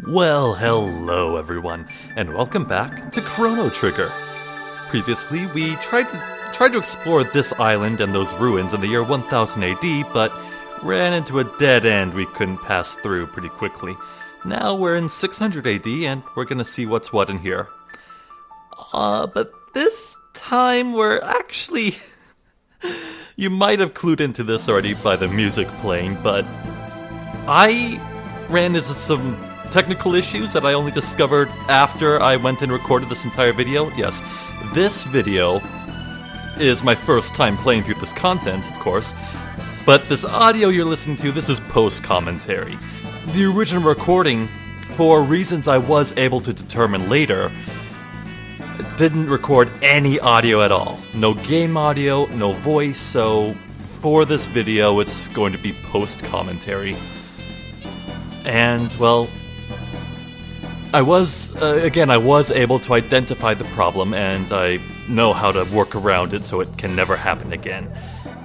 Well, hello everyone, and welcome back to Chrono Trigger. Previously, we tried to explore this island and those ruins in the year 1000 AD, but ran into a dead end we couldn't pass through pretty quickly. Now we're in 600 AD, and we're gonna see what's what in here. But this time we're actually... You might have clued into this already by the music playing, but I ran into some technical issues that I only discovered after I went and recorded this entire video. Yes, this video is my first time playing through this content, of course, but this audio you're listening to, this is post-commentary. The original recording, for reasons I was able to determine later, didn't record any audio at all. No game audio, no voice, so for this video it's going to be post-commentary. And, well, I was able to identify the problem, and I know how to work around it so it can never happen again.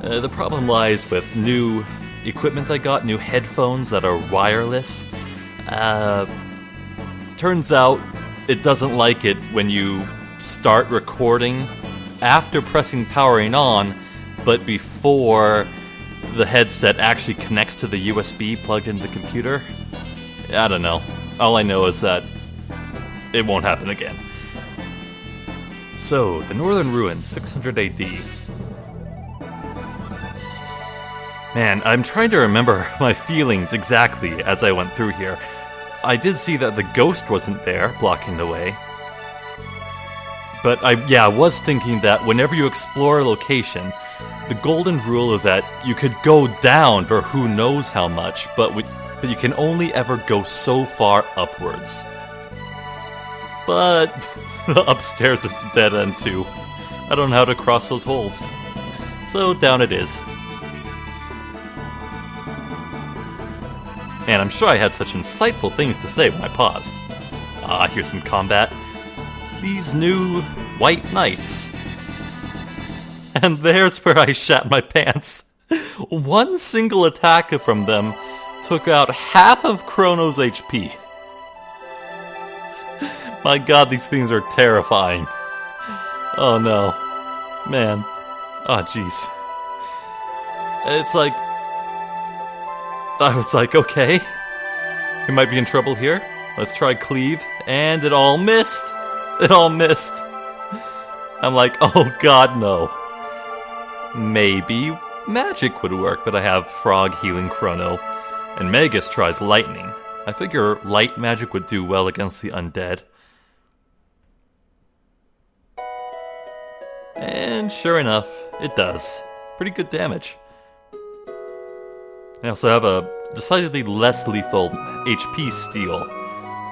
The problem lies with new equipment I got, new headphones that are wireless. Turns out it doesn't like it when you start recording after pressing powering on, but before the headset actually connects to the USB plugged into the computer. I don't know. All I know is that it won't happen again. So, the Northern Ruins, 600 AD. Man, I'm trying to remember my feelings exactly as I went through here. I did see that the ghost wasn't there, blocking the way. But I was thinking that whenever you explore a location, the golden rule is that you could go down for who knows how much, but you can only ever go so far upwards. But the upstairs is a dead end too. I don't know how to cross those holes. So down it is. And I'm sure I had such insightful things to say when I paused. Here's some combat. These new white knights. And there's where I shat my pants. One single attack from them took out half of Crono's HP. My god, these things are terrifying. Oh no. Man. Oh jeez. It's like... I was like, okay. We might be in trouble here. Let's try cleave. And it all missed. It all missed. I'm like, oh god, no. Maybe magic would work, but I have frog healing Chrono. And Magus tries lightning. I figure light magic would do well against the undead. And sure enough, it does. Pretty good damage. I also have a decidedly less lethal HP steal,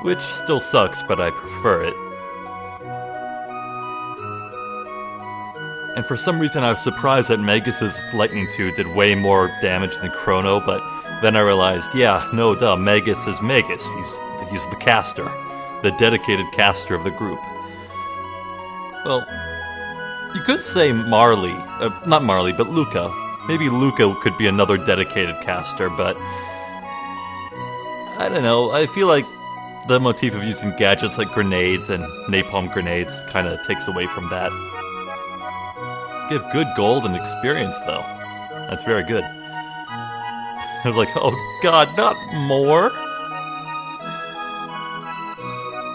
which still sucks, but I prefer it. And for some reason I was surprised that Magus's Lightning 2 did way more damage than Chrono, but then I realized, yeah, no duh, Magus is Magus. He's the caster. The dedicated caster of the group. Well, you could say Marley. Not Marley, but Luca. Maybe Luca could be another dedicated caster, but... I don't know, I feel like the motif of using gadgets like grenades and napalm grenades kind of takes away from that. Give good gold and experience, though. That's very good. I was like, oh god, not more?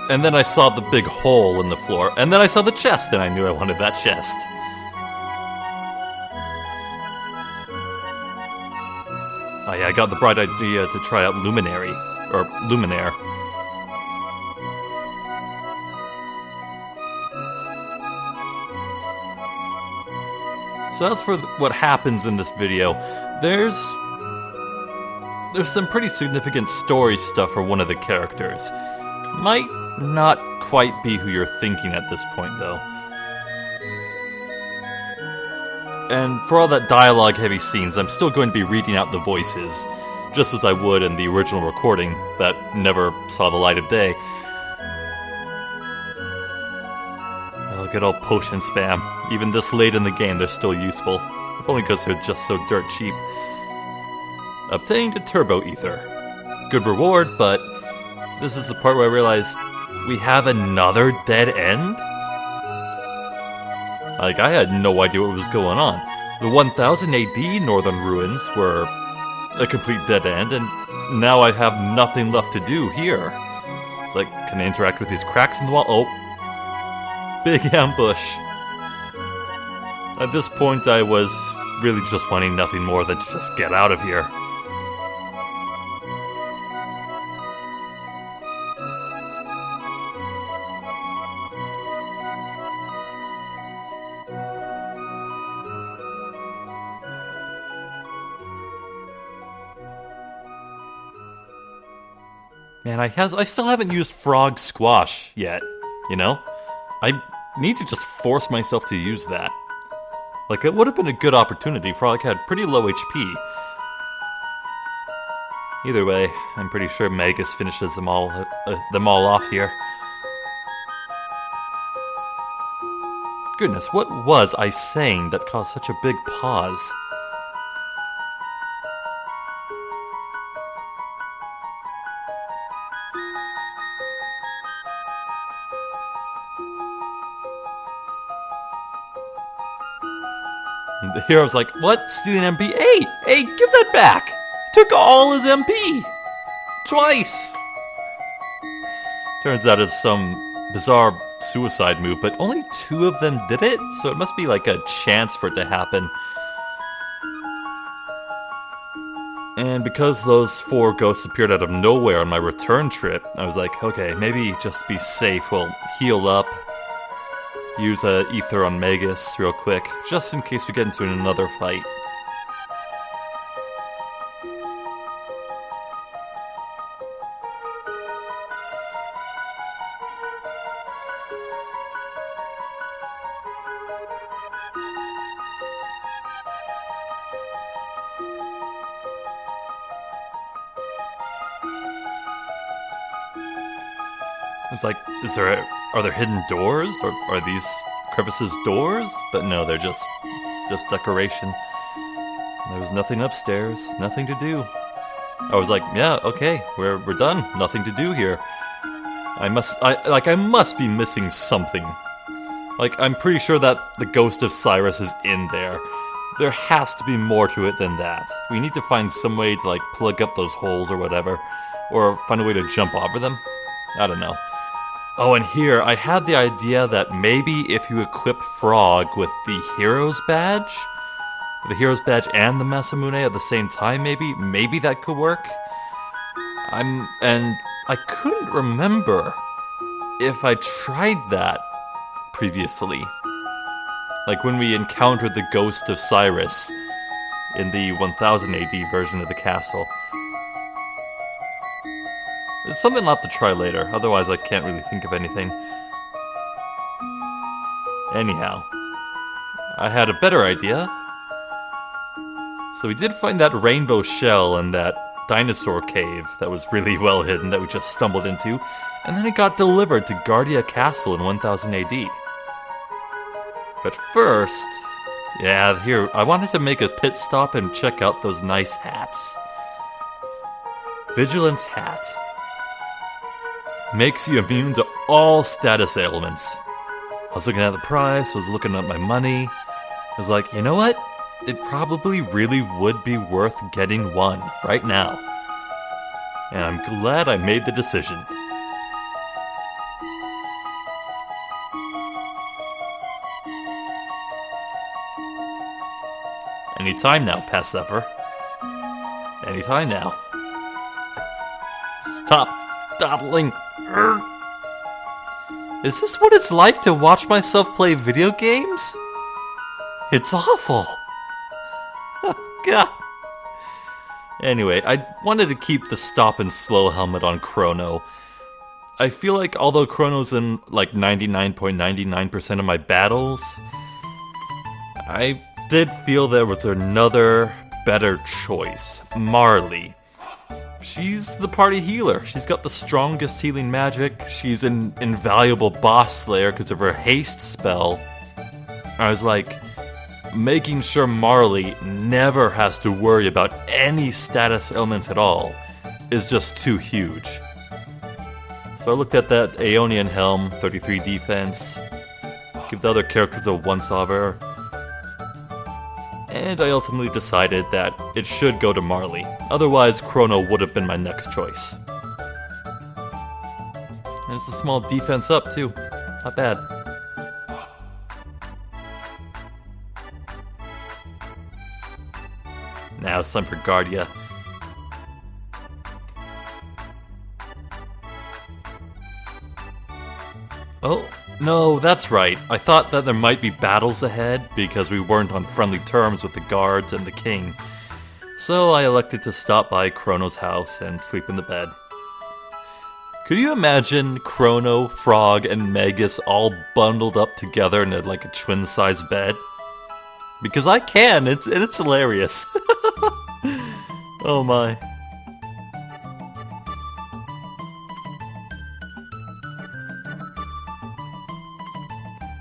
And then I saw the big hole in the floor, and then I saw the chest, and I knew I wanted that chest. Oh yeah, I got the bright idea to try out Luminary, or Luminaire. So as for what happens in this video, there's some pretty significant story stuff for one of the characters. Might not quite be who you're thinking at this point, though. And for all that dialogue-heavy scenes, I'm still going to be reading out the voices, just as I would in the original recording that never saw the light of day. Oh, good old potion spam. Even this late in the game, they're still useful. If only because they're just so dirt cheap. Obtained a turbo ether. Good reward, but this is the part where I realized we have another dead end? Like, I had no idea what was going on. The 1000 AD Northern Ruins were a complete dead end, and now I have nothing left to do here. It's like, can I interact with these cracks in the wall? Oh. Big ambush. At this point, I was really just wanting nothing more than to just get out of here. Man, I still haven't used Frog Squash yet, you know? I need to just force myself to use that. Like, it would have been a good opportunity. Frog had pretty low HP. Either way, I'm pretty sure Magus finishes them all off here. Goodness, what was I saying that caused such a big pause? The hero's like, what? Stealing MP? Hey, give that back! Took all his MP! Twice! Turns out it's some bizarre suicide move, but only 2 of them did it? So it must be like a chance for it to happen. And because those 4 ghosts appeared out of nowhere on my return trip, I was like, okay, maybe just be safe, we'll heal up. Use a ether on Magus real quick, just in case we get into another fight. It's like, are there hidden doors? Or are these crevices doors? But no, they're just decoration. There was nothing upstairs, nothing to do. I was like, yeah, okay, we're done. Nothing to do here. I must be missing something. Like, I'm pretty sure that the ghost of Cyrus is in there. There has to be more to it than that. We need to find some way to, like, plug up those holes or whatever. Or find a way to jump over them. I don't know. Oh, and here, I had the idea that maybe if you equip Frog with the Hero's Badge, and the Masamune at the same time, maybe that could work. And I couldn't remember if I tried that previously. Like when we encountered the Ghost of Cyrus in the 1000 AD version of the castle. It's something I'll have to try later, otherwise I can't really think of anything. Anyhow, I had a better idea. So we did find that rainbow shell in that dinosaur cave that was really well hidden that we just stumbled into, and then it got delivered to Guardia Castle in 1000 AD. But first, here, I wanted to make a pit stop and check out those nice hats. Vigilance hat. Makes you immune to all status ailments. I was looking at the price, I was looking at my money. I was like, you know what? It probably really would be worth getting one right now. And I'm glad I made the decision. Anytime now, past Zephyr. Anytime now. Stop dawdling. Is this what it's like to watch myself play video games? It's awful. Oh, God. Anyway, I wanted to keep the stop and slow helmet on Chrono. I feel like although Chrono's in like 99.99% of my battles, I did feel there was another better choice. Marley. She's the party healer. She's got the strongest healing magic. She's an invaluable boss slayer because of her haste spell. I was like, making sure Marley never has to worry about any status ailments at all is just too huge. So I looked at that Aeonian helm, 33 defense, give the other characters a once-over, and I ultimately decided that it should go to Marley. Otherwise, Chrono would have been my next choice. And it's a small defense up, too. Not bad. Now it's time for Guardia. Oh, no, that's right. I thought that there might be battles ahead because we weren't on friendly terms with the guards and the king. So I elected to stop by Chrono's house and sleep in the bed. Could you imagine Chrono, Frog, and Magus all bundled up together in like a twin-sized bed? Because I can, it's hilarious. Oh my.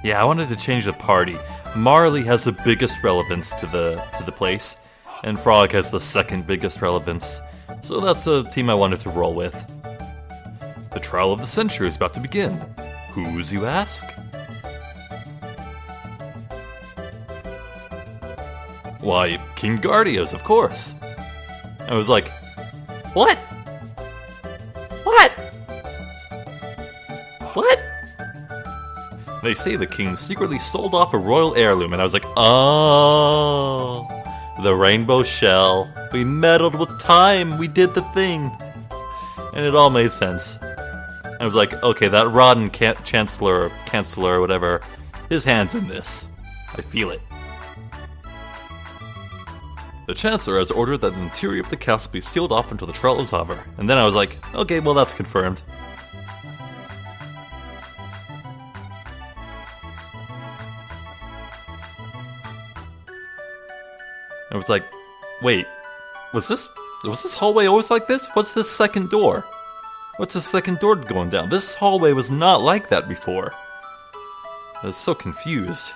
Yeah, I wanted to change the party. Marley has the biggest relevance to the place, and Frog has the second biggest relevance. So that's a team I wanted to roll with. The trial of the century is about to begin. Whose, you ask? Why, King Guardia's, of course. I was like, what? What? What? They say the king secretly sold off a royal heirloom, and I was like, oh, the rainbow shell. We meddled with time. We did the thing. And it all made sense. I was like, okay, that rotten Chancellor, or whatever, his hand's in this. I feel it. The Chancellor has ordered that the interior of the castle be sealed off until the trial is over. And then I was like, okay, well that's confirmed. I was like, wait, was this hallway always like this? What's this second door? What's the second door going down? This hallway was not like that before. I was so confused.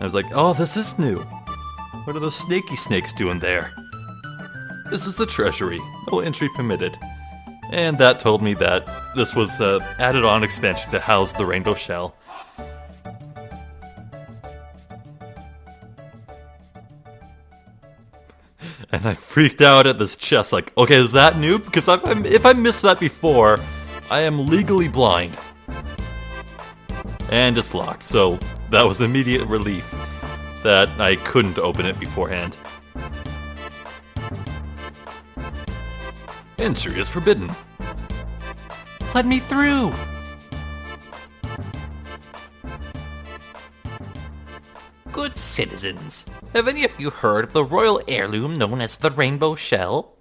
I was like, oh, this is new. What are those snaky snakes doing there? This is the treasury. No entry permitted. And that told me that this was an added-on expansion to house the rainbow shell. And I freaked out at this chest, like, okay, is that new? Because if I missed that before, I am legally blind. And it's locked, so that was immediate relief that I couldn't open it beforehand. Entry is forbidden. Let me through! Good citizens, have any of you heard of the royal heirloom known as the rainbow shell?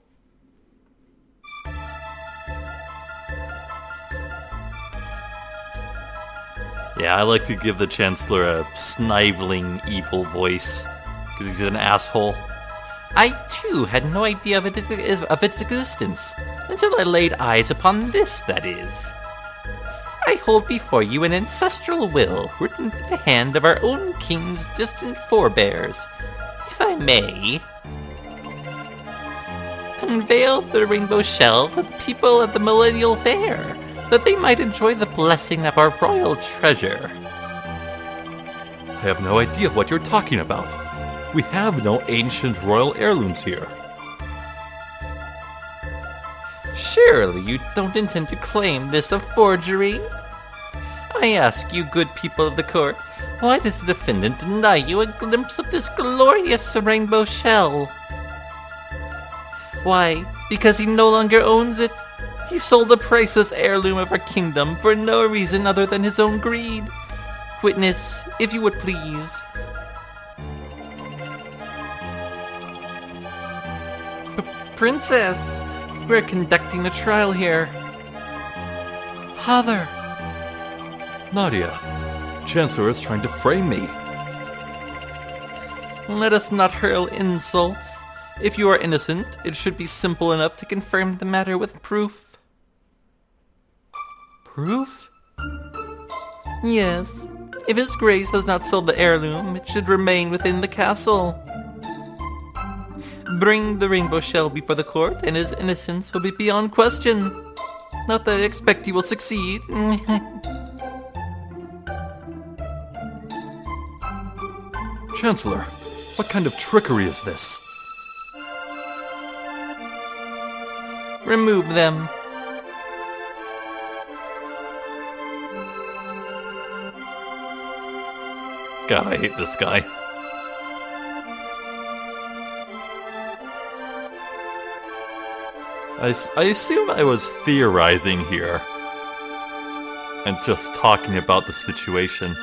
Yeah, I like to give the Chancellor a sniveling, evil voice, because he's an asshole. I, too, had no idea of its existence, until I laid eyes upon this, that is. I hold before you an ancestral will, written by the hand of our own king's distant forebears. If I may, unveil the rainbow shell to the people at the Millennial Fair, that they might enjoy the blessing of our royal treasure. I have no idea what you're talking about. We have no ancient royal heirlooms here. Surely you don't intend to claim this a forgery? I ask you, good people of the court, why does the defendant deny you a glimpse of this glorious rainbow shell? Why, because he no longer owns it. He sold the priceless heirloom of our kingdom for no reason other than his own greed. Witness, if you would please. Princess, we're conducting a trial here. Father! Nadia, Chancellor is trying to frame me. Let us not hurl insults. If you are innocent, it should be simple enough to confirm the matter with proof. Proof? Yes. If His Grace has not sold the heirloom, it should remain within the castle. Bring the rainbow shell before the court, and his innocence will be beyond question. Not that I expect you will succeed. Chancellor, what kind of trickery is this? Remove them. God, I hate this guy. I assume I was theorizing here and just talking about the situation.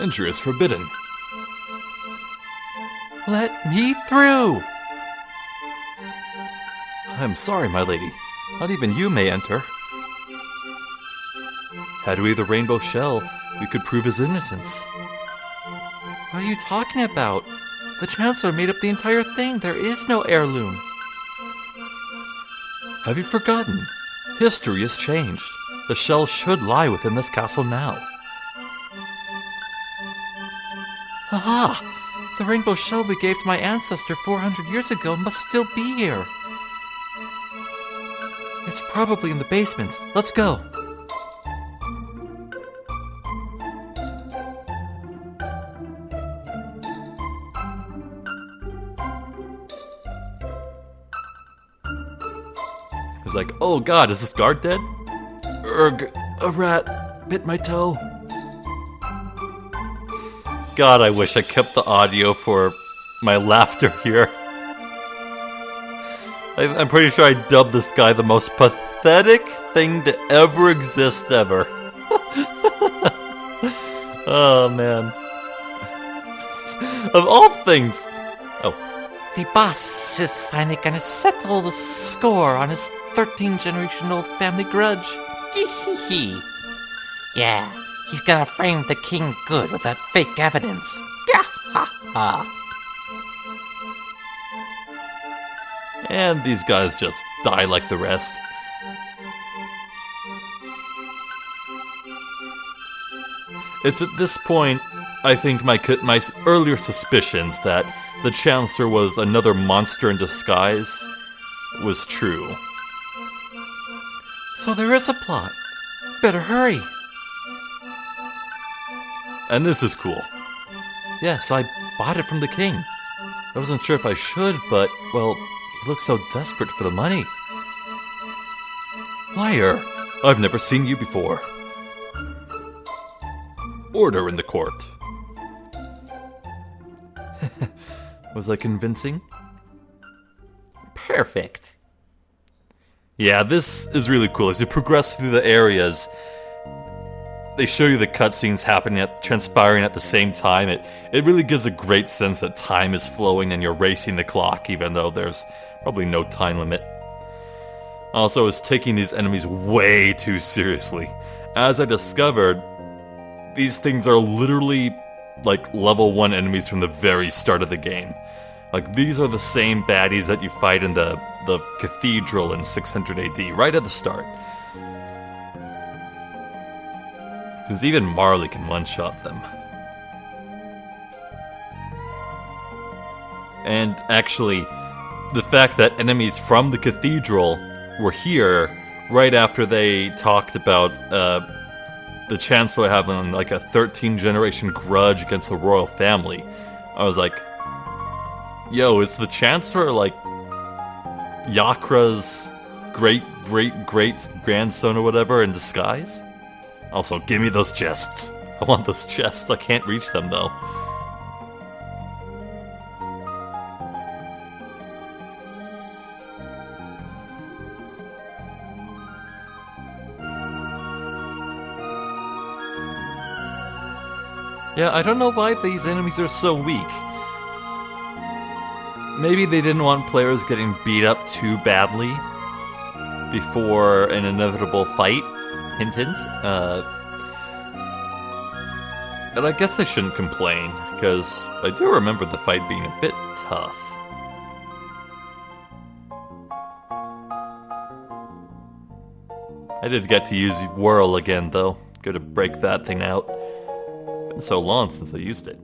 Entry is forbidden. Let me through! I'm sorry, my lady. Not even you may enter. Had we the rainbow shell, we could prove his innocence. What are you talking about? The Chancellor made up the entire thing. There is no heirloom. Have you forgotten? History has changed. The shell should lie within this castle now. Aha! The rainbow shell we gave to my ancestor 400 years ago must still be here. It's probably in the basement. Let's go. He's like, oh god, is this guard dead? Urgh, a rat bit my toe. God, I wish I kept the audio for my laughter here. I'm pretty sure I dubbed this guy the most pathetic thing to ever exist ever. Oh, man. Of all things. Oh. The boss is finally gonna settle the score on his 13-generation-old family grudge. Hee. Yeah, he's gonna frame the king good with that fake evidence. Gah ha ha. And these guys just die like the rest. It's at this point, I think my earlier suspicions that the Chancellor was another monster in disguise was true. So there is a plot. Better hurry. And this is cool. Yes, I bought it from the king. I wasn't sure if I should, but, well, he looks so desperate for the money. Liar! I've never seen you before. Order in the court. Was I convincing? Perfect. Yeah, this is really cool. As you progress through the areas, they show you the cutscenes transpiring at the same time. It really gives a great sense that time is flowing and you're racing the clock, even though there's probably no time limit. Also, I was taking these enemies way too seriously. As I discovered, these things are literally like level 1 enemies from the very start of the game. Like, these are the same baddies that you fight in the cathedral in 600 AD, right at the start. Because even Marley can one-shot them. And actually, the fact that enemies from the cathedral were here right after they talked about the Chancellor having like a 13-generation grudge against the royal family. I was like, yo, is the Chancellor like Yakra's great-great-great-grandson or whatever in disguise? Also, give me those chests. I want those chests. I can't reach them though. Yeah, I don't know why these enemies are so weak. Maybe they didn't want players getting beat up too badly before an inevitable fight. Hint, hint. And I guess I shouldn't complain, because I do remember the fight being a bit tough. I did get to use Whirl again, though. Good to break that thing out. Been so long since I used it.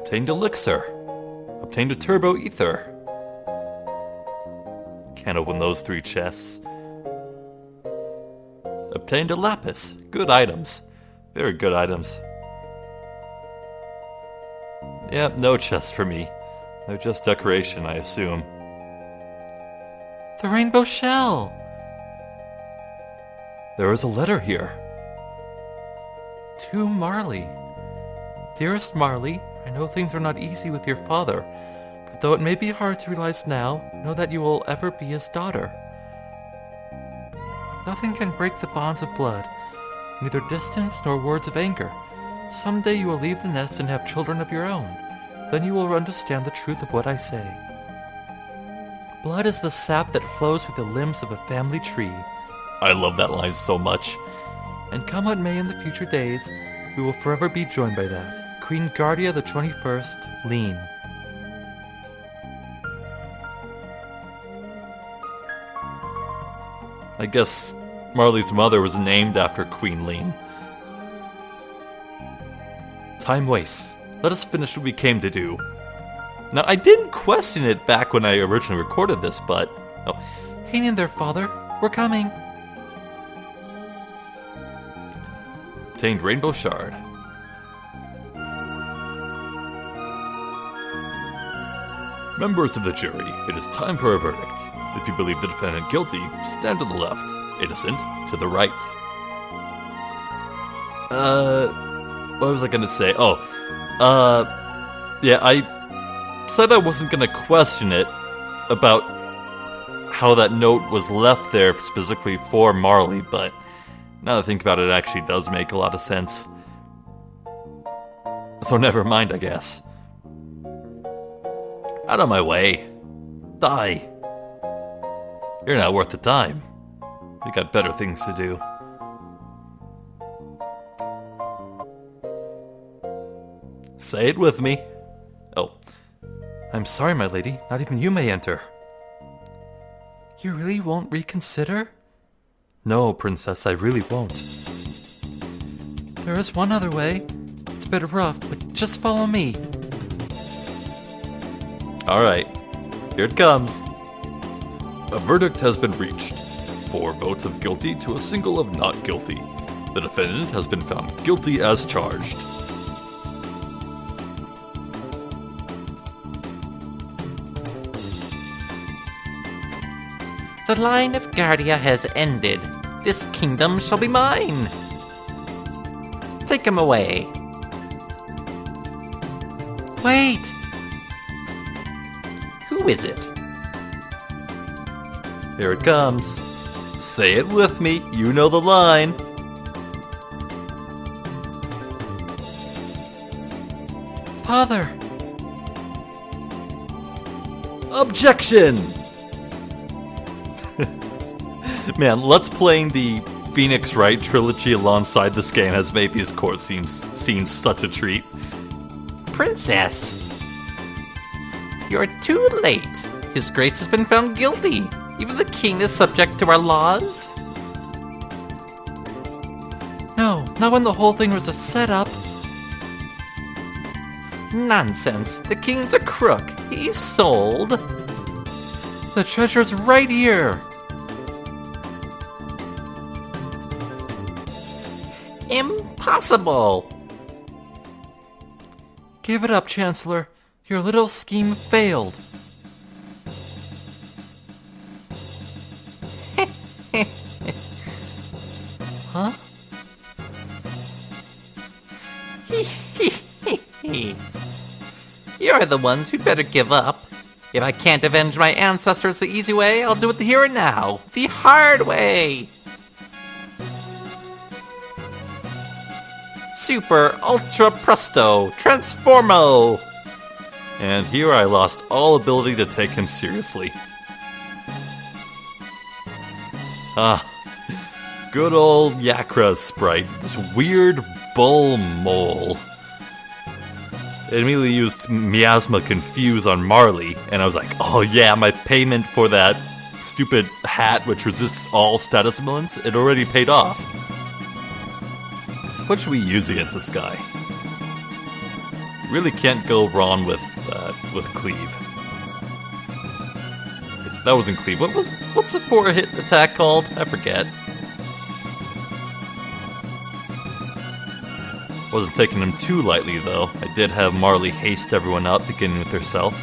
Obtained elixir. Obtained a turbo ether. Can't open those 3 chests. Obtained a lapis. Good items. Very good items. Yep, no chests for me. They're just decoration, I assume. The rainbow shell! There is a letter here. To Marley. Dearest Marley, I know things are not easy with your father, but though it may be hard to realize now, know that you will ever be his daughter. Nothing can break the bonds of blood, neither distance nor words of anger. Someday you will leave the nest and have children of your own. Then you will understand the truth of what I say. Blood is the sap that flows through the limbs of a family tree. I love that line so much. And come what may in the future days, we will forever be joined by that. Queen Guardia the 21st, Lean. I guess Marley's mother was named after Queen Lean. Time wastes. Let us finish what we came to do. Now, I didn't question it back when I originally recorded this, but... Oh, hang in there, Father. We're coming. Obtained Rainbow Shard. Members of the jury, it is time for a verdict. If you believe the defendant guilty, stand to the left. Innocent, to the right. What was I gonna say? Yeah, I said I wasn't gonna question it about how that note was left there specifically for Marley, but now that I think about it, it actually does make a lot of sense. So never mind, I guess. Out of my way. Die. You're not worth the time. We got better things to do. Say it with me. Oh. I'm sorry, my lady. Not even you may enter. You really won't reconsider? No, princess, I really won't. There is one other way. It's a bit rough, but just follow me. Alright. Here it comes. A verdict has been reached. 4 votes of guilty to a single of not guilty. The defendant has been found guilty as charged. The line of Guardia has ended. This kingdom shall be mine. Take him away. Wait! Who is it? Here it comes. Say it with me. You know the line. Father! Objection! Man, Let's Playing the Phoenix Wright trilogy alongside this game has made these court scenes such a treat. Princess! You're too late. His Grace has been found guilty. Even the king is subject to our laws. No, not when the whole thing was a setup. Nonsense. The king's a crook. He's sold. The treasure's right here. Impossible. Give it up, Chancellor. Your little scheme failed. Huh? You're the ones who'd better give up. If I can't avenge my ancestors the easy way, I'll do it the here and now. The hard way. Super Ultra Presto Transformo! And here I lost all ability to take him seriously. Ah, good old Yakra sprite, this weird bull mole. It immediately used Miasma Confuse on Marley, and I was like, oh yeah, my payment for that stupid hat which resists all status abilities, it already paid off. So what should we use against this guy? Really can't go wrong with cleave. That wasn't cleave. What's the 4-hit attack called? I forget. Wasn't taking him too lightly though. I did have Marley haste everyone up, beginning with herself.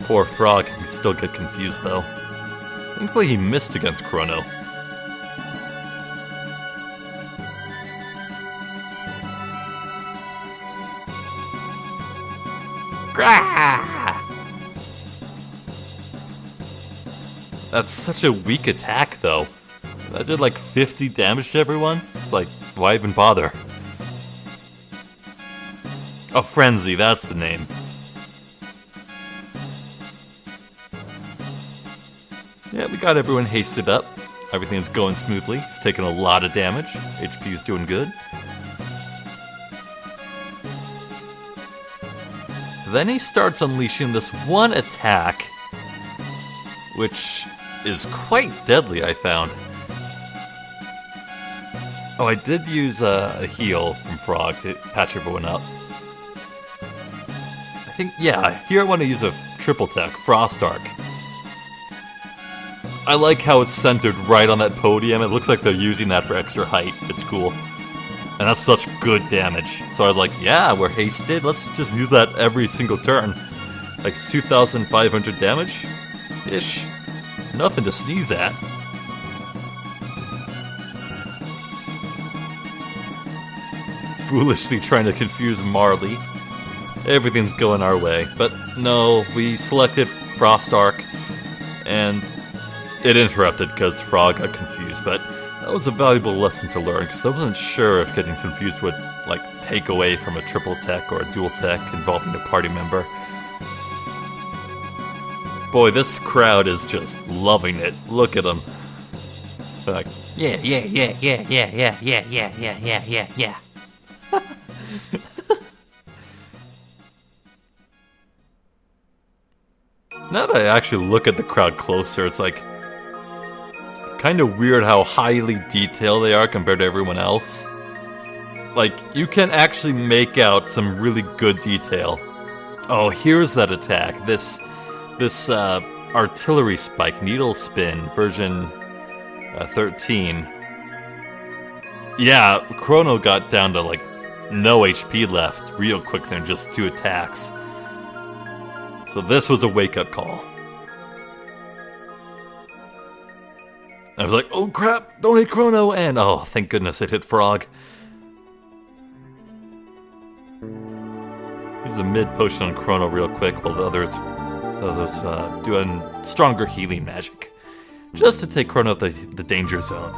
Poor Frog can still get confused though. Thankfully he missed against Chrono. That's such a weak attack, though. That did like 50 damage to everyone. Like, why even bother? A Frenzy, that's the name. Yeah, we got everyone hasted up. Everything's going smoothly. He's taking a lot of damage. HP's doing good. Then he starts unleashing this one attack, which is quite deadly, I found. Oh, I did use a heal from Frog to patch everyone up. I think, yeah, here I want to use a triple tech, Frost Arc. I like how it's centered right on that podium. It looks like they're using that for extra height. It's cool. And that's such good damage. So I was like, yeah, we're hasted. Let's just use that every single turn. Like 2,500 damage-ish. Nothing to sneeze at. Foolishly trying to confuse Marley. Everything's going our way. But no, we selected Frost Arc. And it interrupted because Frog got confused. But that was a valuable lesson to learn, because I wasn't sure if getting confused would, like, take away from a triple tech or a dual tech involving a party member. Boy, this crowd is just loving it. Look at them. They're like, yeah. Now that I actually look at the crowd closer, it's like kind of weird how highly detailed they are compared to everyone else. Like, you can actually make out some really good detail. Oh, here's that attack. This artillery spike, needle spin, version 13. Yeah, Chrono got down to like no HP left real quick than just 2 attacks. So this was a wake-up call. I was like, oh crap, don't hit Chrono, and oh, thank goodness it hit Frog. Use a mid potion on Chrono real quick while the others doing stronger healing magic. Just to take Chrono out the danger zone.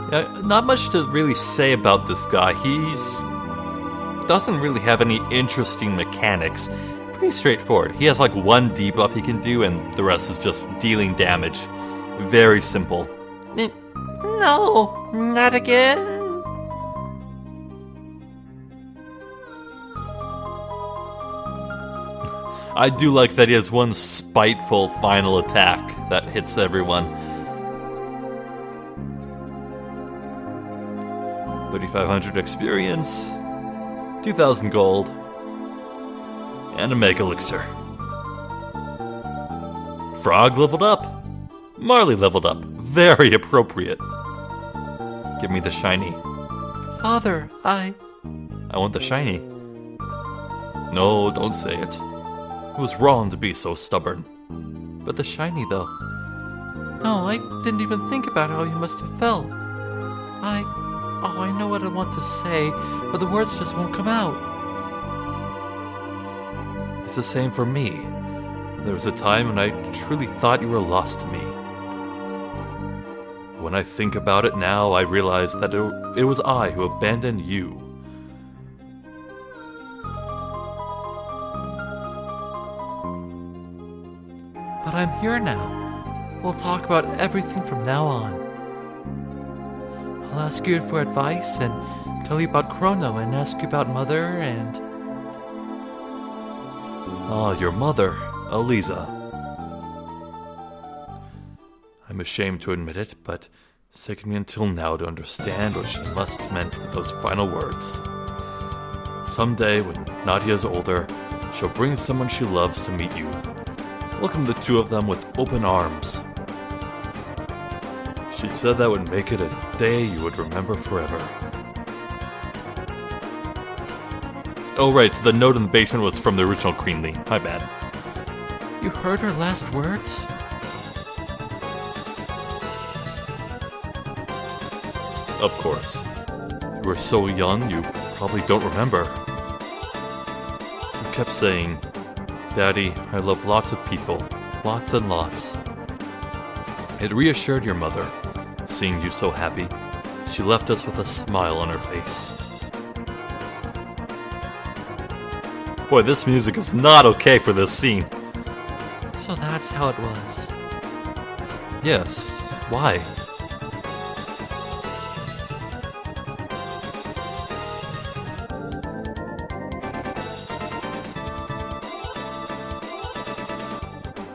Yeah, not much to really say about this guy. Doesn't really have any interesting mechanics. Pretty straightforward. He has like one debuff he can do, and the rest is just dealing damage. Very simple. No, not again. I do like that he has one spiteful final attack that hits everyone. 3,500 experience, 2,000 gold, and a Mega Elixir. Frog leveled up. Marley leveled up. Very appropriate. Give me the shiny. Father, I want the shiny. No, don't say it. It was wrong to be so stubborn. But the shiny, though. No, I didn't even think about how you must have felt. I know what I want to say, but the words just won't come out. It's the same for me. There was a time when I truly thought you were lost to me. When I think about it now, I realize that it was I who abandoned you. But I'm here now. We'll talk about everything from now on. I'll ask you for advice and tell you about Chrono and ask you about Mother and... Ah, your mother, Eliza. I'm ashamed to admit it, but it's taken me until now to understand what she must have meant with those final words. Someday, when Nadia's older, she'll bring someone she loves to meet you. Welcome the two of them with open arms. She said that would make it a day you would remember forever. Oh right, so the note in the basement was from the original Queenly. My bad. You heard her last words? Of course. You were so young, you probably don't remember. You kept saying, "Daddy, I love lots of people. Lots and lots." It reassured your mother, seeing you so happy. She left us with a smile on her face. Boy, this music is not okay for this scene. So that's how it was. Yes, why?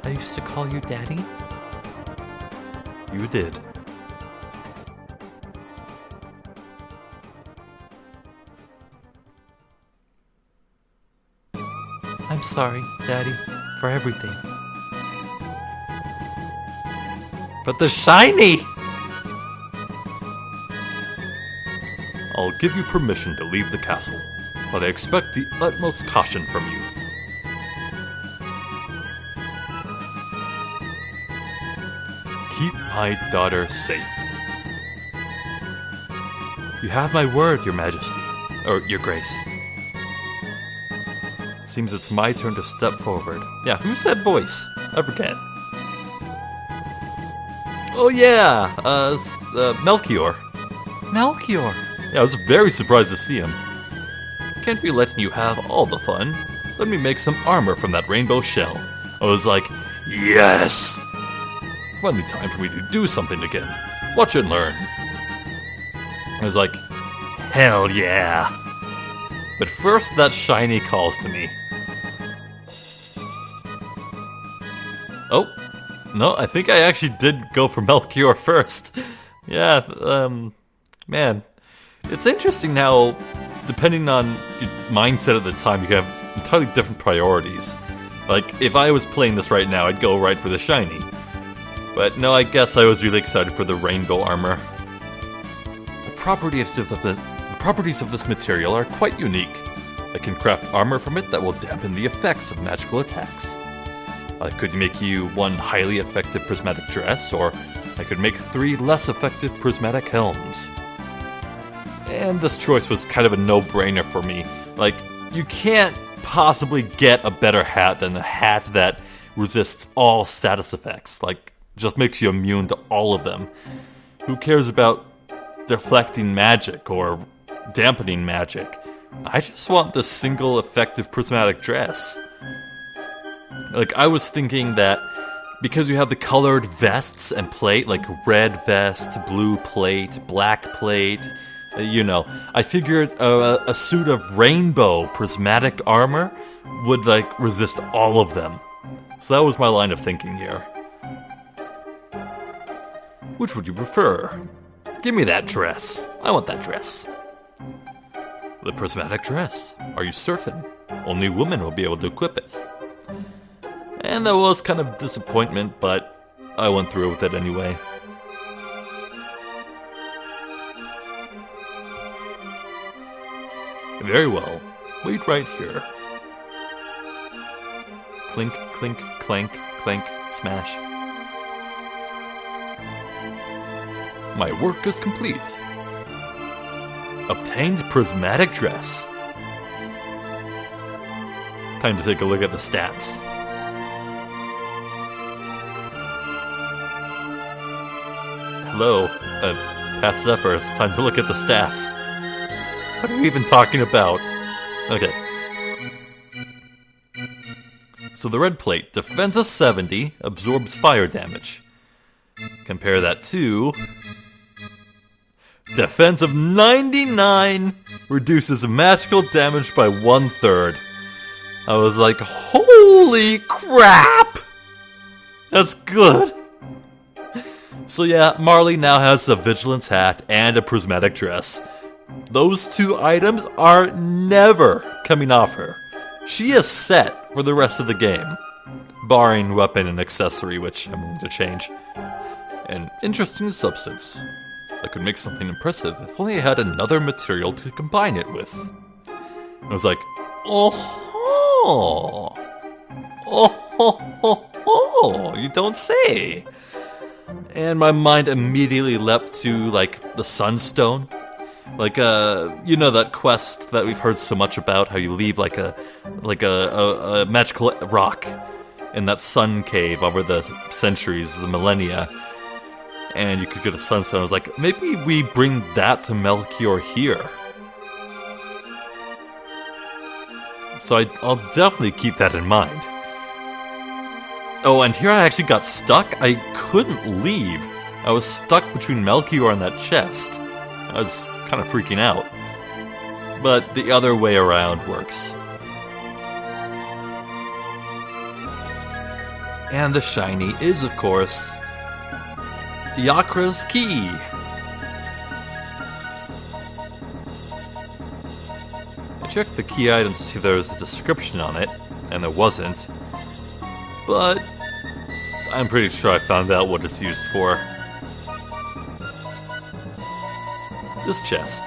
I used to call you Daddy. You did. I'm sorry, Daddy, for everything. But the shiny! I'll give you permission to leave the castle, but I expect the utmost caution from you. Keep my daughter safe. You have my word, Your Majesty, or Your Grace. Seems it's my turn to step forward. Yeah, who's that voice? I forget. Oh yeah, Melchior. Melchior! Yeah, I was very surprised to see him. Can't be letting you have all the fun. Let me make some armor from that rainbow shell. I was like, yes! Finally time for me to do something again. Watch and learn. I was like, hell yeah! But first that shiny calls to me. Oh, no, I think I actually did go for Melchior first. Yeah, man. It's interesting how, depending on your mindset at the time, you can have entirely different priorities. Like, if I was playing this right now, I'd go right for the shiny. But no, I guess I was really excited for the rainbow armor. The properties of this material are quite unique. I can craft armor from it that will dampen the effects of magical attacks. I could make you one highly effective prismatic dress, or I could make 3 less effective prismatic helms. And this choice was kind of a no-brainer for me. Like, you can't possibly get a better hat than a hat that resists all status effects. Like, just makes you immune to all of them. Who cares about deflecting magic or dampening magic? I just want the single effective prismatic dress. Like, I was thinking that because you have the colored vests and plate, like red vest, blue plate, black plate, I figured a suit of rainbow prismatic armor would, like, resist all of them. So that was my line of thinking here. Which would you prefer? Give me that dress. I want that dress. The prismatic dress. Are you certain? Only women will be able to equip it. And that was kind of disappointment, but I went through with it anyway. Very well. Wait right here. Clink, clink, clank, clank, smash. My work is complete. Obtained prismatic dress. Time to take a look at the stats. Hello, past Zephyr, it's time to look at the stats. What are we even talking about? Okay. So the red plate, defends a 70, absorbs fire damage. Compare that to Defense of 99 reduces magical damage by 1/3. I was like, holy crap! That's good. So yeah, Marley now has a vigilance hat and a prismatic dress. Those two items are never coming off her. She is set for the rest of the game, barring weapon and accessory, which I'm willing to change. An interesting substance. I could make something impressive if only I had another material to combine it with. I was like, oh, you don't say. And my mind immediately leapt to, like, the Sunstone. Like, you know that quest that we've heard so much about, how you leave, like a magical rock in that sun cave over the centuries, the millennia, and you could get a Sunstone. I was like, maybe we bring that to Melchior here. So I'll definitely keep that in mind. Oh, and here I actually got stuck. I couldn't leave. I was stuck between Melchior and that chest. I was kind of freaking out. But the other way around works. And the shiny is, of course, Yakra's key. I checked the key items to see if there was a description on it, and there wasn't. But I'm pretty sure I found out what it's used for. This chest.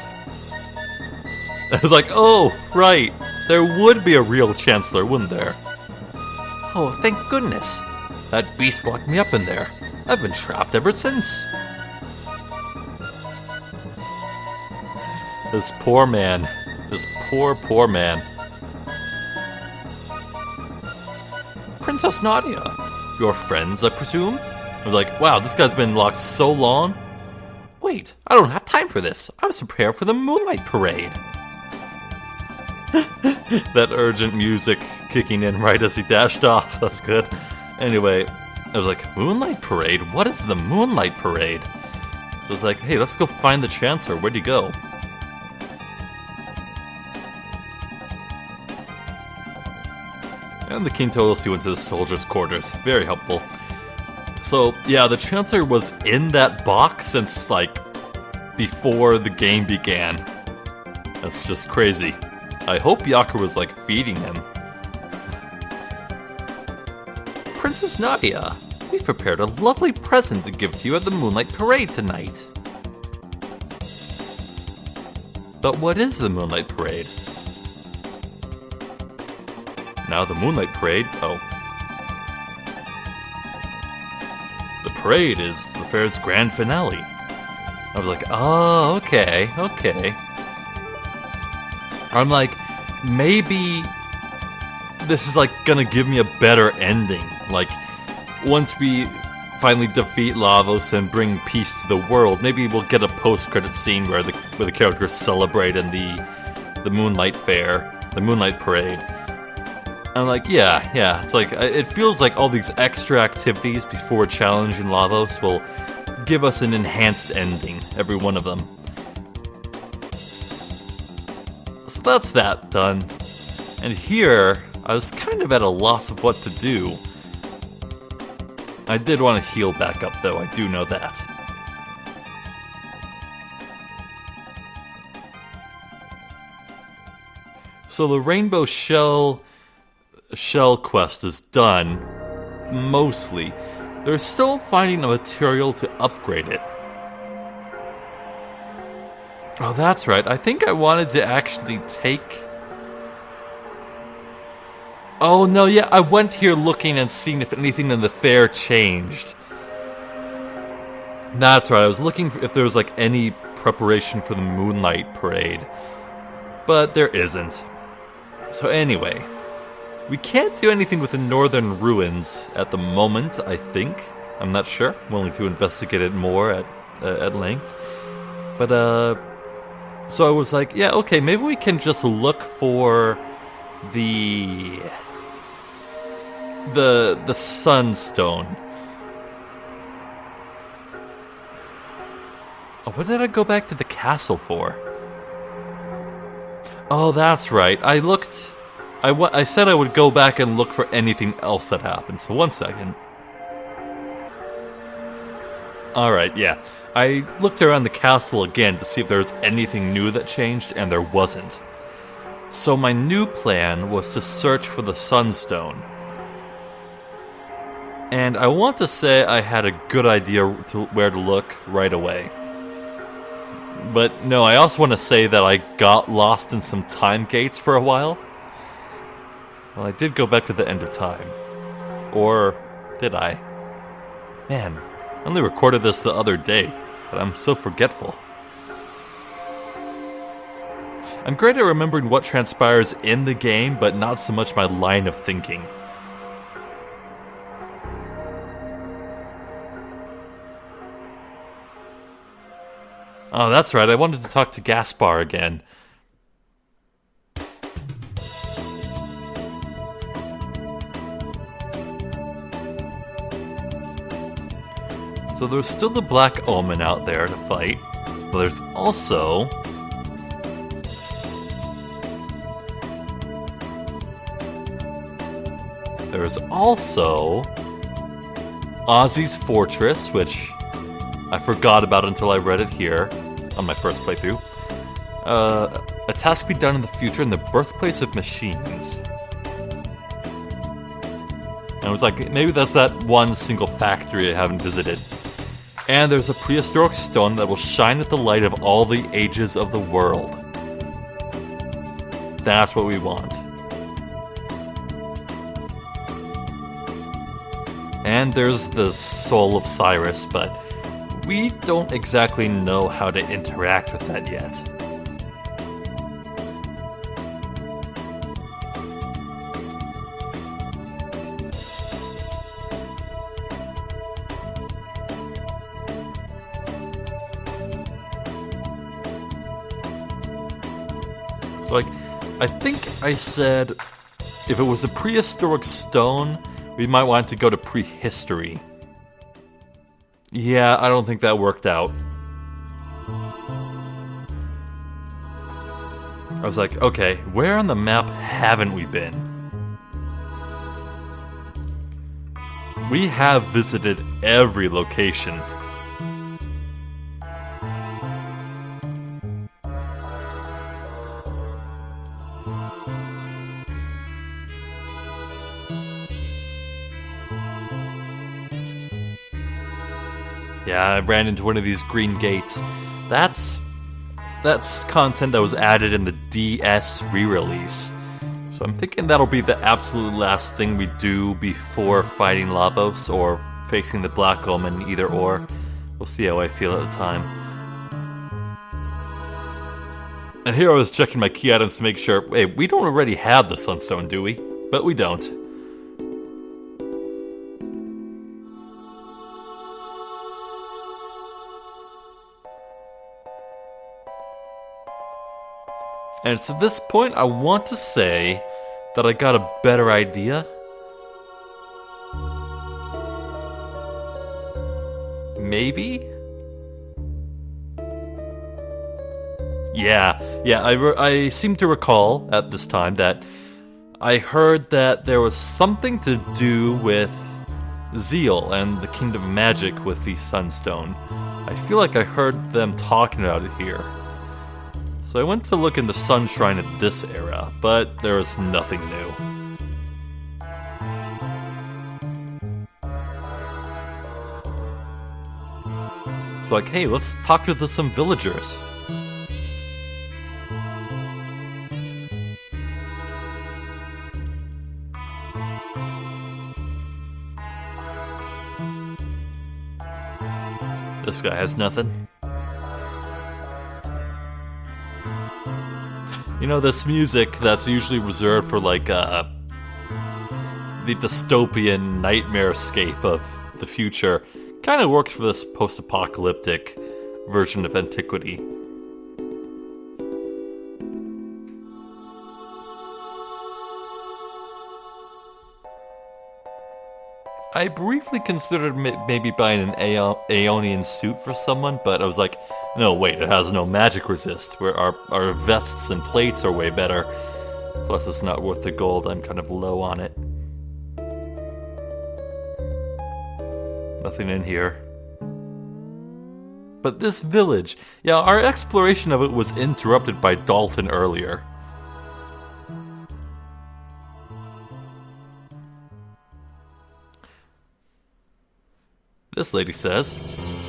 I was like, oh, right. There would be a real Chancellor, wouldn't there? Oh, thank goodness. That beast locked me up in there. I've been trapped ever since. This poor man. This poor man. Princess Nadia. Your friends, I presume? I was like, wow, this guy's been locked so long. Wait, I don't have time for this. I was prepared for the Moonlight Parade. That urgent music kicking in right as he dashed off. That's good. Anyway, I was like, Moonlight Parade? What is the Moonlight Parade? So I was like, hey, let's go find the Chancellor. Where'd he go? And the king told us he went to the soldiers' quarters. Very helpful. So, yeah, the Chancellor was in that box since, like, before the game began. That's just crazy. I hope Yakra was, like, feeding him. Princess Nadia, we've prepared a lovely present to give to you at the Moonlight Parade tonight. But what is the Moonlight Parade? Now the Moonlight Parade, the parade is the fair's grand finale. I was like, oh, okay. I'm like, maybe this is like gonna give me a better ending. Like, once we finally defeat Lavos and bring peace to the world, maybe we'll get a post-credit scene where the characters celebrate in the Moonlight Fair, the Moonlight Parade. I'm like, yeah, it's like, it feels like all these extra activities before challenging Lavos will give us an enhanced ending, every one of them. So that's that done. And here, I was kind of at a loss of what to do. I did want to heal back up though, I do know that. So the Rainbow Shell quest is done, mostly. They're still finding a material to upgrade it. Oh, that's right. I think I wanted to actually take... Oh, no, yeah, I went here looking and seeing if anything in the fair changed. That's right, I was looking for if there was, like, any preparation for the Moonlight Parade. But there isn't. So anyway... We can't do anything with the northern ruins at the moment, I think. I'm not sure. I'm willing to investigate it more at length. But, so I was like, yeah, okay, maybe we can just look for the Sunstone. Oh, what did I go back to the castle for? Oh, that's right. I said I would go back and look for anything else that happened. So 1 second. Alright, yeah. I looked around the castle again to see if there was anything new that changed, and there wasn't. So my new plan was to search for the Sunstone. And I want to say I had a good idea to where to look right away. But no, I also want to say that I got lost in some time gates for a while. Well, I did go back to the end of time. Or did I? Man, I only recorded this the other day, but I'm so forgetful. I'm great at remembering what transpires in the game, but not so much my line of thinking. Oh, that's right, I wanted to talk to Gaspar again. So there's still the Black Omen out there to fight, but there's also... Ozzy's Fortress, which I forgot about until I read it here on my first playthrough. A task to be done in the future in the birthplace of machines. And I was like, maybe that's that one single factory I haven't visited. And there's a prehistoric stone that will shine at the light of all the ages of the world. That's what we want. And there's the Soul of Cyrus, but we don't exactly know how to interact with that yet. So, like, I think I said if it was a prehistoric stone, we might want to go to prehistory. Yeah, I don't think that worked out. I was like, okay, where on the map haven't we been? We have visited every location. Yeah, I ran into one of these green gates. That's content that was added in the DS re-release. So I'm thinking that'll be the absolute last thing we do before fighting Lavos or facing the Black Omen, either or. We'll see how I feel at the time. And here I was checking my key items to make sure, hey, we don't already have the Sunstone, do we? But we don't. And it's at this point I want to say that I got a better idea. Maybe? Yeah, I seem to recall at this time that I heard that there was something to do with Zeal and the Kingdom of Magic with the Sunstone. I feel like I heard them talking about it here. So I went to look in the Sun Shrine at this era, but there was nothing new. It's like, hey, let's talk to some villagers. This guy has nothing. You know, this music that's usually reserved for, like, the dystopian nightmare-scape of the future kind of works for this post-apocalyptic version of antiquity. I briefly considered maybe buying an Aeonian suit for someone, but I was like, no, wait, it has no magic resist, where our vests and plates are way better. Plus, it's not worth the gold. I'm kind of low on it. Nothing in here. But this village, yeah, our exploration of it was interrupted by Dalton earlier. This lady says,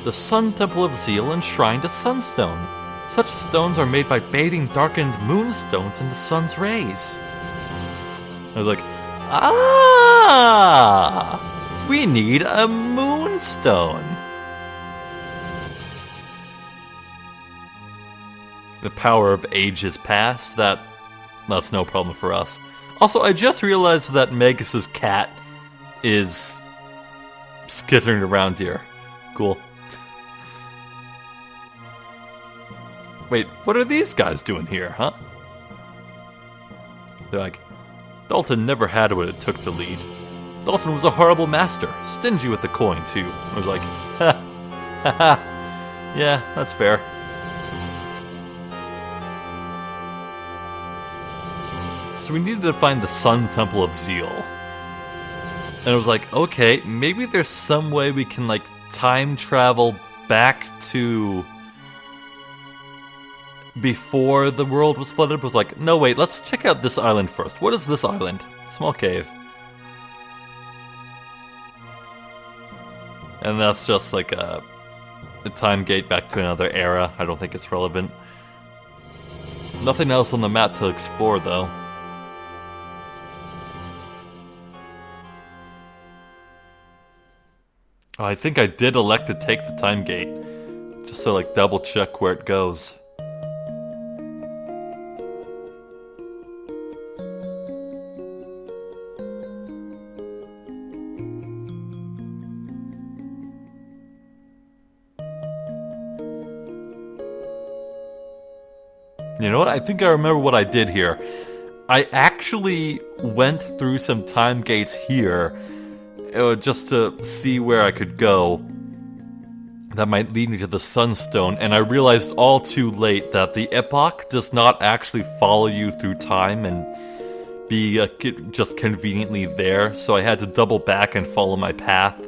the Sun Temple of Zeal enshrined a Sunstone. Such stones are made by bathing darkened moonstones in the sun's rays. I was like, we need a moonstone. The power of ages past, that's no problem for us. Also, I just realized that Magus's cat is skittering around here. Cool. Wait, what are these guys doing here, huh? They're like, Dalton never had what it took to lead. Dalton was a horrible master, stingy with the coin, too. I was like, yeah, that's fair. So we needed to find the Sun Temple of Zeal. And I was like, okay, maybe there's some way we can, like, time travel back to before the world was flooded. But I was like, no, wait, let's check out this island first. What is this island? Small cave. And that's just like a time gate back to another era. I don't think it's relevant. Nothing else on the map to explore, though. Oh, I think I did elect to take the time gate, just to like double check where it goes. You know what? I think I remember what I did here. I actually went through some time gates here just to see where I could go that might lead me to the Sunstone, and I realized all too late that the epoch does not actually follow you through time and be just conveniently there, so I had to double back and follow my path.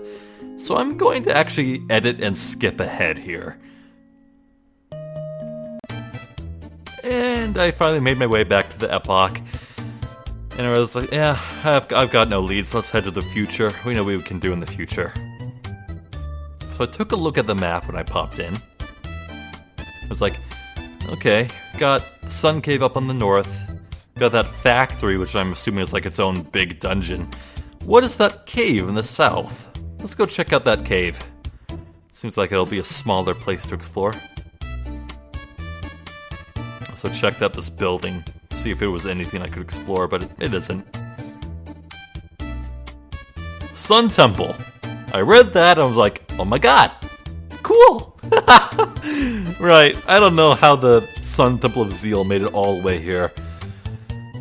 So I'm going to actually edit and skip ahead here. And I finally made my way back to the epoch. And I was like, yeah, I've got no leads, let's head to the future. We know what we can do in the future. So I took a look at the map when I popped in. I was like, okay, got the Sun Cave up on the north. Got that factory, which I'm assuming is like its own big dungeon. What is that cave in the south? Let's go check out that cave. Seems like it'll be a smaller place to explore. So checked out this building, see if it was anything I could explore, but it isn't. Sun Temple. I read that and I was like, oh my god, cool. Right, I don't know how the Sun Temple of Zeal made it all the way here.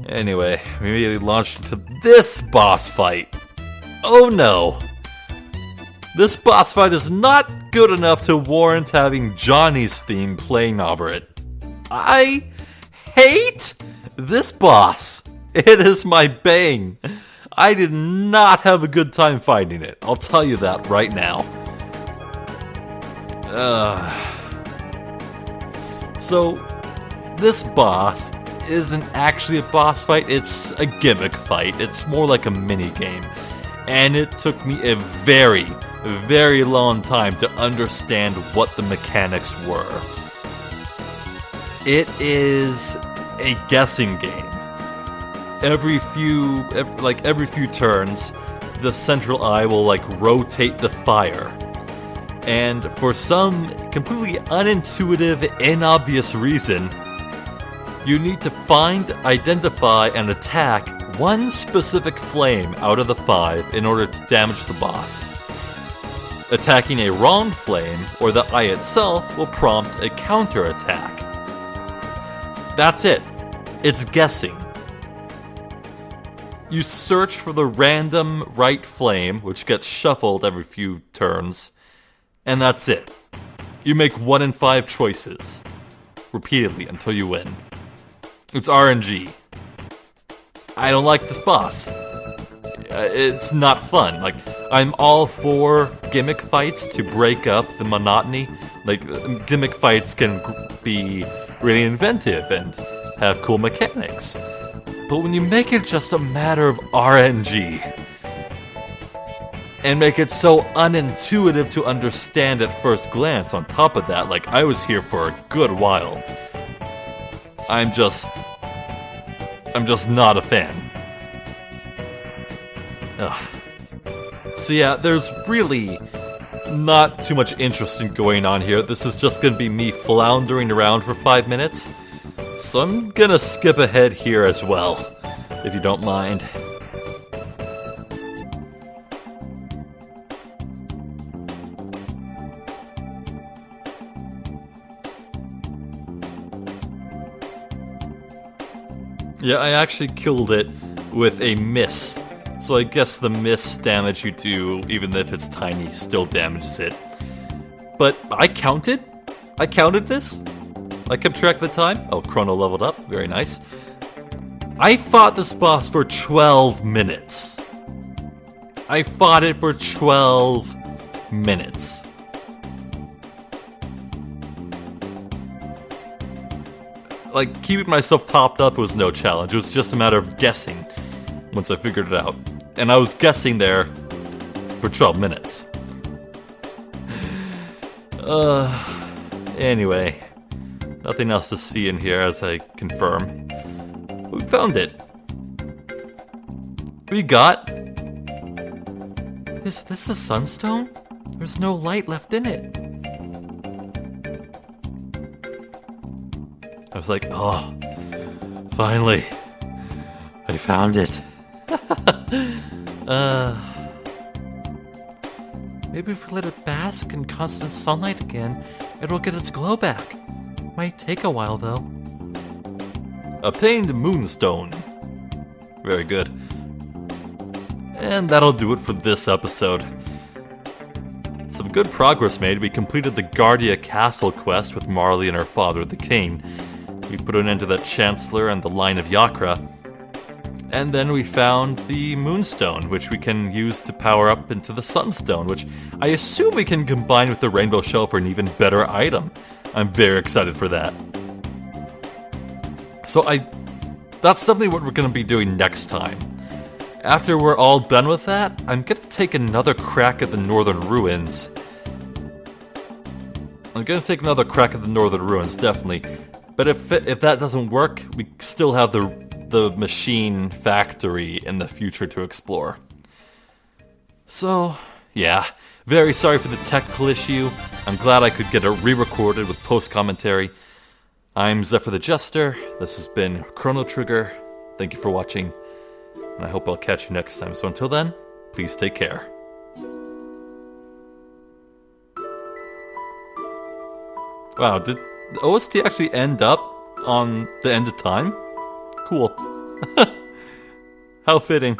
Anyway, we immediately launched into this boss fight. Oh no. This boss fight is not good enough to warrant having Johnny's theme playing over it. I hate this boss. It is my bane. I did not have a good time fighting it. I'll tell you that right now. So, this boss isn't actually a boss fight. It's a gimmick fight. It's more like a mini game. And it took me a very, very long time to understand what the mechanics were. It is a guessing game. Every few turns, the central eye will rotate the fire. And for some completely unintuitive, inobvious reason, you need to find, identify, and attack one specific flame out of the 5 in order to damage the boss. Attacking a wrong flame, or the eye itself, will prompt a counterattack. That's it. It's guessing. You search for the random right flame, which gets shuffled every few turns, and that's it. You make 1 in 5 choices, repeatedly, until you win. It's RNG. I don't like this boss. It's not fun. Like, I'm all for gimmick fights to break up the monotony. Like, gimmick fights can be really inventive and have cool mechanics. But when you make it just a matter of RNG, and make it so unintuitive to understand at first glance, on top of that, like, I was here for a good while, I'm just not a fan. Ugh. So yeah, there's really not too much interesting going on here. This is just gonna be me floundering around for 5 minutes. So I'm gonna skip ahead here as well, if you don't mind. Yeah, I actually killed it with a miss. So I guess the miss damage you do, even if it's tiny, still damages it. But I counted this. I kept track of the time. Oh, Chrono leveled up. Very nice. I fought this boss for 12 minutes. I fought it for 12 minutes. Like, keeping myself topped up was no challenge. It was just a matter of guessing once I figured it out. And I was guessing there for 12 minutes. Anyway. Nothing else to see in here as I confirm. We found it. We got... Is this a Sunstone? There's no light left in it. I was like, oh, finally. I found it. Maybe if we let it bask in constant sunlight again, it'll get its glow back. Might take a while, though. Obtained Moonstone. Very good. And that'll do it for this episode. Some good progress made. We completed the Guardia Castle quest with Marley and her father, the king. We put an end to that Chancellor and the line of Yakra. And then we found the Moonstone, which we can use to power up into the Sunstone, which I assume we can combine with the Rainbow Shell for an even better item. I'm very excited for that. So that's definitely what we're going to be doing next time. After we're all done with that, I'm going to take another crack at the Northern Ruins. Definitely. But if that doesn't work, we still have the machine factory in the future to explore. So, yeah. Very sorry for the technical issue. I'm glad I could get it re-recorded with post-commentary. I'm Zephyr the Jester. This has been Chrono Trigger. Thank you for watching, and I hope I'll catch you next time. So until then, please take care. Wow, did the OST actually end up on the end of time? Cool. How fitting.